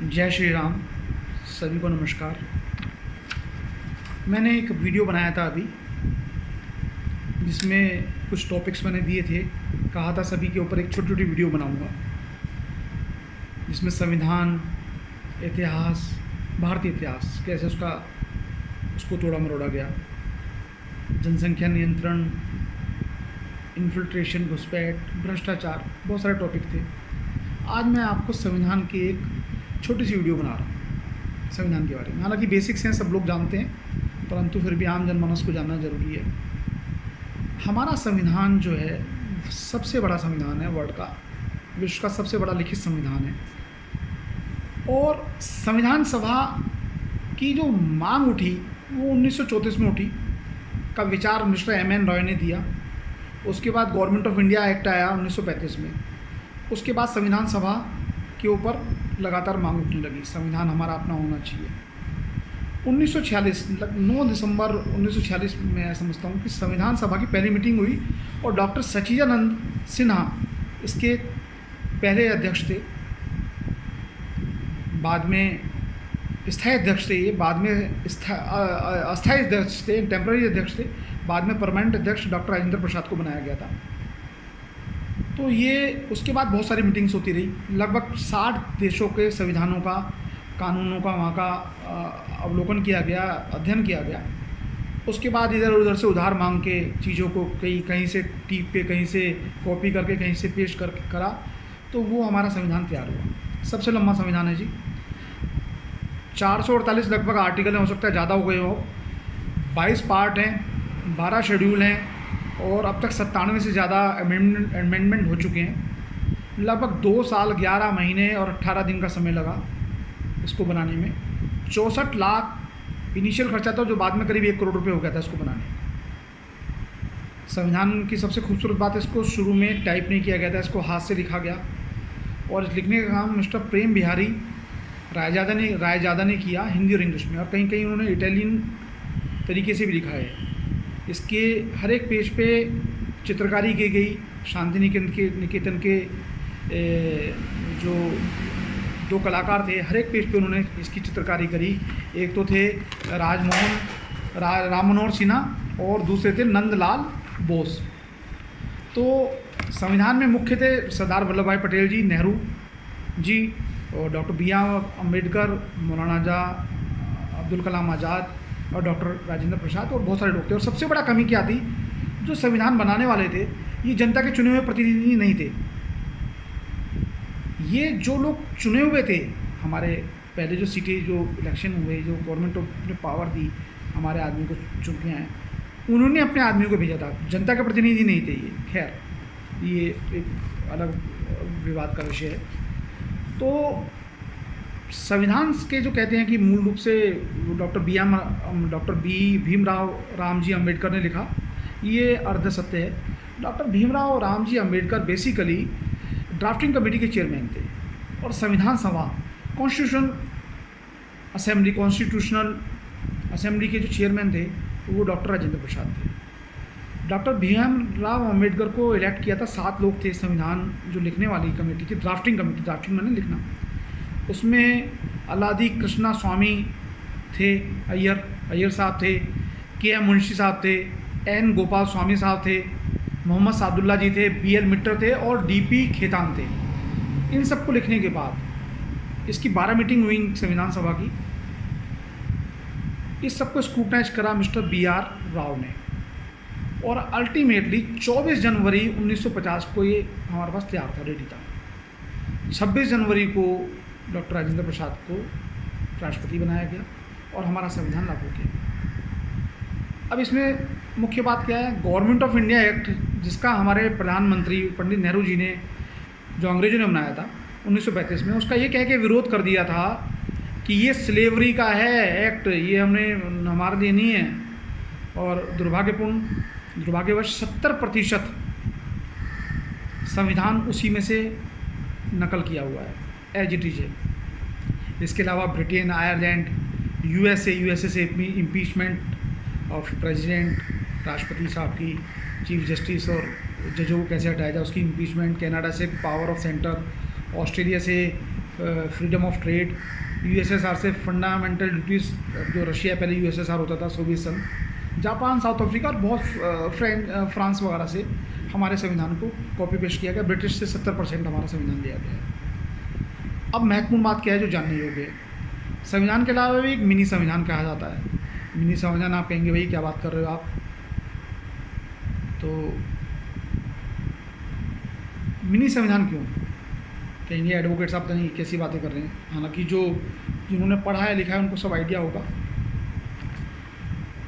जय श्री राम। सभी को नमस्कार। मैंने एक वीडियो बनाया था अभी, जिसमें कुछ टॉपिक्स मैंने दिए थे। कहा था सभी के ऊपर एक छोटी छोटी वीडियो बनाऊंगा, जिसमें संविधान, इतिहास, भारतीय इतिहास कैसे उसको तोड़ा मरोड़ा गया, जनसंख्या नियंत्रण, इन्फिल्ट्रेशन, घुसपैठ, भ्रष्टाचार, बहुत सारे टॉपिक थे। आज मैं आपको संविधान की एक छोटी सी वीडियो बना रहा हूँ संविधान के बारे में। हालांकि बेसिक्स हैं, सब लोग जानते हैं, परंतु फिर भी आम जनमानस को जानना ज़रूरी है। हमारा संविधान जो है सबसे बड़ा संविधान है वर्ल्ड का, विश्व का सबसे बड़ा लिखित संविधान है। और संविधान सभा की जो मांग उठी वो 1934 में उठी, का विचार मिस्टर M.N. रॉय ने दिया। उसके बाद गवर्नमेंट ऑफ इंडिया एक्ट आया 1935 में। उसके बाद संविधान सभा के ऊपर लगातार मांग उठने लगी, संविधान हमारा अपना होना चाहिए। 1946 9 दिसंबर 1946 में मैं समझता हूँ कि संविधान सभा की पहली मीटिंग हुई और डॉक्टर सच्चिदानंद सिन्हा इसके पहले अध्यक्ष थे। बाद में स्थायी अध्यक्ष थे, ये बाद में अस्थायी अध्यक्ष थे, टेम्पररी अध्यक्ष थे। बाद में परमानेंट अध्यक्ष डॉक्टर राजेंद्र प्रसाद को बनाया गया था। तो ये उसके बाद बहुत सारी मीटिंग्स होती रही। लगभग 60 देशों के संविधानों का, कानूनों का वहाँ का अवलोकन किया गया, अध्ययन किया गया। उसके बाद इधर उधर से उधार मांग के चीज़ों को कहीं से टीप के, कहीं से कॉपी करके, कहीं से पेश करके करा, तो वो हमारा संविधान तैयार हुआ। सबसे लंबा संविधान है जी, 448 लगभग आर्टिकल हैं, हो सकता है ज़्यादा हो गए हो। 22 पार्ट हैं, 12 शेड्यूल हैं और अब तक 97 से ज़्यादा अमेंडमेंट हो चुके हैं। लगभग 2 साल 11 महीने और 18 दिन का समय लगा इसको बनाने में। 64 लाख इनिशियल खर्चा था, जो बाद में करीब 1 करोड़ रुपए हो गया था इसको बनाने में। संविधान की सबसे खूबसूरत बात, इसको शुरू में टाइप नहीं किया गया था, इसको हाथ से लिखा गया। और इस लिखने का काम मिस्टर प्रेम बिहारी रायजादा ने किया, हिंदी और इंग्लिश में। और कहीं कहीं उन्होंने इटालियन तरीके से भी लिखा है। इसके हर एक पेज पे चित्रकारी की गई। शांति निकेतन के जो 2 कलाकार थे, हर एक पेज पे उन्होंने इसकी चित्रकारी करी। एक तो थे राम मनोहर सिन्हा और दूसरे थे नंदलाल बोस। तो संविधान में मुख्य थे सरदार वल्लभ भाई पटेल जी, नेहरू जी और डॉक्टर B.R. अम्बेडकर, मौलाना अब्दुल कलाम आज़ाद और डॉक्टर राजेंद्र प्रसाद और बहुत सारे लोग थे। और सबसे बड़ा कमी क्या थी, जो संविधान बनाने वाले थे ये जनता के चुने हुए प्रतिनिधि नहीं थे। ये जो लोग चुने हुए थे, हमारे पहले जो सीटें, जो इलेक्शन हुए, जो गवर्नमेंट ने पावर दी हमारे आदमी को चुन के आए, उन्होंने अपने आदमियों को भेजा था, जनता के प्रतिनिधि नहीं थे ये। खैर, ये एक अलग विवाद का विषय है। तो संविधान के जो कहते हैं कि मूल रूप से डॉक्टर भीमराव रामजी अम्बेडकर ने लिखा, ये अर्ध सत्य है। Doctor Bhimrao Ramji Ambedkar basically drafting committee के चेयरमैन थे और संविधान सभा कॉन्स्टिट्यूशनल असेंबली के जो चेयरमैन थे वो डॉक्टर राजेंद्र प्रसाद थे। डॉक्टर भीमराव अम्बेडकर को इलेक्ट किया था। 7 लोग थे संविधान जो लिखने वाली कमेटी थी, ड्राफ्टिंग कमेटी, ड्राफ्टिंग मैंने लिखना। उसमें अल्लादी कृष्णा स्वामी थे, अय्यर साहब थे, K.M. मुंशी साहब थे, N. गोपाल स्वामी साहब थे, मोहम्मद सादुल्ला जी थे, B.L. मिट्टर थे और D.P. खेतान थे। इन सबको लिखने के बाद इसकी 12 मीटिंग हुई संविधान सभा की। इस सबको स्क्रूटनाइज करा मिस्टर B.R. राव ने और अल्टीमेटली 24 जनवरी 1950 को ये हमारे पास तैयार था, रेडी था। 26 जनवरी को डॉक्टर राजेंद्र प्रसाद को राष्ट्रपति बनाया गया और हमारा संविधान लागू किया। अब इसमें मुख्य बात क्या है, गवर्नमेंट ऑफ इंडिया एक्ट, जिसका हमारे प्रधानमंत्री पंडित नेहरू जी ने, जो अंग्रेजों ने बनाया था 1935 में, उसका ये कह के विरोध कर दिया था कि ये स्लेवरी का है एक्ट, ये हमारे लिए नहीं है। और दुर्भाग्यवश 70% संविधान उसी में से नकल किया हुआ है, एज इट इज है। इसके अलावा ब्रिटेन, आयरलैंड, यूएसए से इम्पीचमेंट ऑफ प्रेसिडेंट, राष्ट्रपति साहब की, चीफ जस्टिस और जजों को कैसे हटाया जाए उसकी इम्पीचमेंट, कनाडा से पावर ऑफ सेंटर, ऑस्ट्रेलिया से फ्रीडम ऑफ ट्रेड, यूएसएसआर से फंडामेंटल ड्यूटीज़, जो रशिया पहले यूएसएसआर होता था, सोवियत संघ, जापान, साउथ अफ्रीका और बहुत फ्रांस वगैरह से हमारे संविधान को कॉपी पेस्ट किया गया। ब्रिटिश से 70% हमारा संविधान लिया गया है। अब महत्वपूर्ण बात क्या है जो जानने योग्य है, संविधान के अलावा भी एक मिनी संविधान कहा जाता है। मिनी संविधान आप कहेंगे भाई क्या बात कर रहे हो आप, तो मिनी संविधान क्यों कहेंगे एडवोकेट साहब, तो नहीं कैसी बातें कर रहे हैं। हालांकि जिन्होंने पढ़ा है लिखा है उनको सब आइडिया होगा।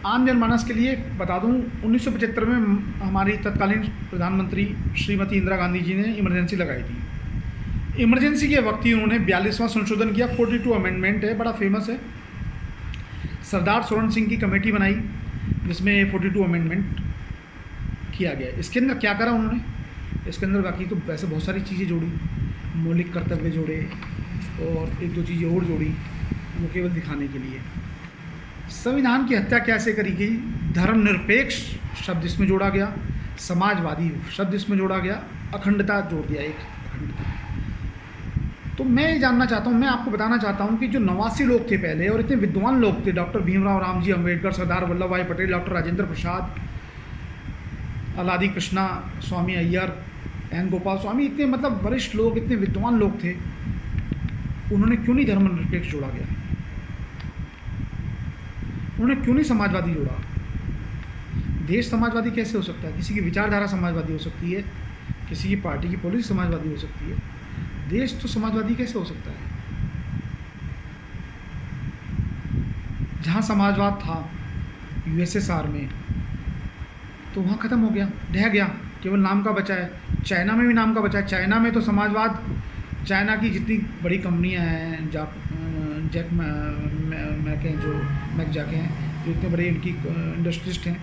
आम जनमानस के लिए बता दूं, 1975 में हमारी तत्कालीन प्रधानमंत्री श्रीमती इंदिरा गांधी जी ने इमरजेंसी लगाई थी। इमरजेंसी के वक्त ही उन्होंने 42वां संशोधन किया, 42 अमेंडमेंट है, बड़ा फेमस है। सरदार सोरण सिंह की कमेटी बनाई जिसमें 42 अमेंडमेंट किया गया। इसके अंदर क्या करा उन्होंने, इसके अंदर बाकी तो वैसे बहुत सारी चीज़ें जोड़ी, मौलिक कर्तव्य जोड़े और एक दो चीज़ें और जोड़ी, वो केवल दिखाने के लिए। संविधान की हत्या कैसे करी गई, धर्मनिरपेक्ष शब्द इसमें जोड़ा गया, समाजवादी शब्द इसमें जोड़ा गया, अखंडता जोड़ दिया, एक अखंडता। तो मैं ये जानना चाहता हूँ, मैं आपको बताना चाहता हूँ कि जो 89 लोग थे पहले और इतने विद्वान लोग थे, डॉक्टर भीमराव रामजी अम्बेडकर, सरदार वल्लभ भाई पटेल, डॉक्टर राजेंद्र प्रसाद, अलादी कृष्णा, स्वामी अय्यर, एन गोपाल स्वामी, इतने मतलब वरिष्ठ लोग, इतने विद्वान लोग थे, उन्होंने क्यों नहीं धर्मनिरपेक्ष जोड़ा गया, उन्होंने क्यों नहीं समाजवादी जोड़ा। देश समाजवादी कैसे हो सकता है, किसी की विचारधारा समाजवादी हो सकती है, किसी की पार्टी की पॉलिसी समाजवादी हो सकती है, देश तो समाजवादी कैसे हो सकता है। जहाँ समाजवाद था यूएसएसआर में, तो वहाँ ख़त्म हो गया, ढह गया, केवल नाम का बचा है। चाइना में भी नाम का बचा है। चाइना में तो समाजवाद, चाइना की जितनी बड़ी कंपनियां हैं, जैक मैके जो मैकजाके हैं, जो इतने बड़े इनकी इंडस्ट्रिस्ट हैं,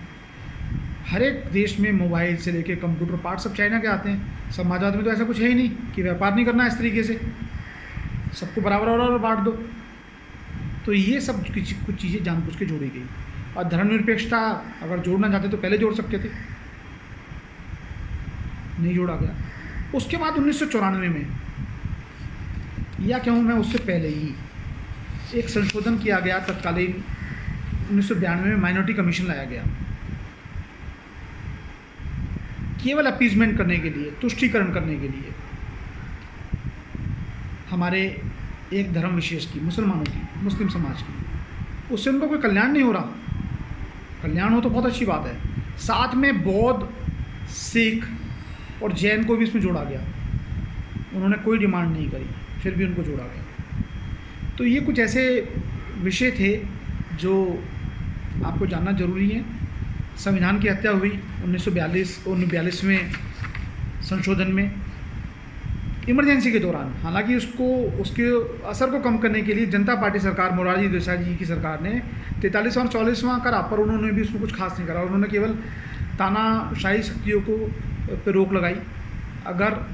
हर एक देश में मोबाइल से लेके कंप्यूटर पार्ट सब चाइना के आते हैं। समाजवाद में तो ऐसा कुछ है ही नहीं कि व्यापार नहीं करना है इस तरीके से, सबको बराबर बराबर बांट दो। तो ये सब कुछ चीज़ें जानबूझ के जोड़ी गई। और धर्मनिरपेक्षता अगर जोड़ना चाहते तो पहले जोड़ सकते थे, नहीं जोड़ा गया। उसके बाद 1994 में, या कहूँ मैं उससे पहले ही, एक संशोधन किया गया तत्कालीन 1992 में, माइनॉरिटी कमीशन लाया गया, केवल अपीजमेंट करने के लिए, तुष्टीकरण करने के लिए हमारे एक धर्म विशेष की, मुसलमानों की, मुस्लिम समाज की। उससे उनका कोई कल्याण नहीं हो रहा। कल्याण हो तो बहुत अच्छी बात है। साथ में बौद्ध, सिख और जैन को भी इसमें जोड़ा गया। उन्होंने कोई डिमांड नहीं करी, फिर भी उनको जोड़ा गया। तो ये कुछ ऐसे विषय थे जो आपको जानना ज़रूरी है। संविधान की हत्या हुई 1942वें संशोधन में, इमरजेंसी के दौरान। हालांकि उसके असर को कम करने के लिए जनता पार्टी सरकार, मोरारजी देसाई जी की सरकार ने 43वां और 44वां करा, पर उन्होंने भी उसमें कुछ खास नहीं करा। उन्होंने केवल तानाशाही शक्तियों को पे रोक लगाई। अगर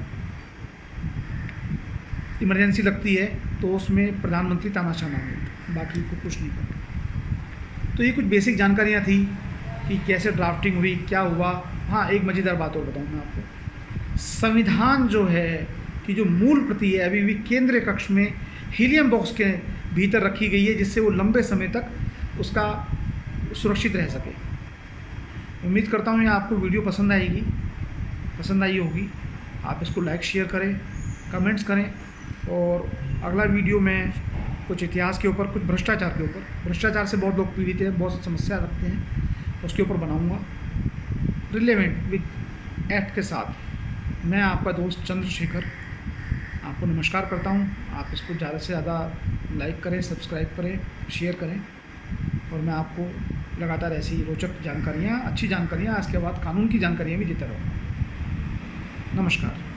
इमरजेंसी लगती है तो उसमें प्रधानमंत्री तानाशाह ना हो, बाकी को कुछ नहीं करना। तो ये कुछ बेसिक जानकारियाँ थी कि कैसे ड्राफ्टिंग हुई, क्या हुआ। हाँ, एक मज़ेदार बात और बताऊँ मैं आपको। संविधान जो है कि जो मूल प्रति है अभी भी केंद्रीय कक्ष में हीलियम बॉक्स के भीतर रखी गई है, जिससे वो लंबे समय तक उसका सुरक्षित रह सके। उम्मीद करता हूँ ये आपको वीडियो पसंद आई होगी। आप इसको लाइक शेयर करें, कमेंट्स करें, और अगला वीडियो में कुछ इतिहास के ऊपर, कुछ भ्रष्टाचार के ऊपर, भ्रष्टाचार से बहुत लोग पीड़ित हैं, बहुत समस्या रखते हैं, उसके ऊपर बनाऊँगा रिलेवेंट विद एक्ट के साथ। मैं आपका दोस्त चंद्रशेखर आपको नमस्कार करता हूँ। आप इसको ज़्यादा से ज़्यादा लाइक करें, सब्सक्राइब करें, शेयर करें, और मैं आपको लगातार ऐसी रोचक जानकारियाँ, अच्छी जानकारियाँ, इसके बाद कानून की जानकारियाँ भी देता रहूँगा। नमस्कार।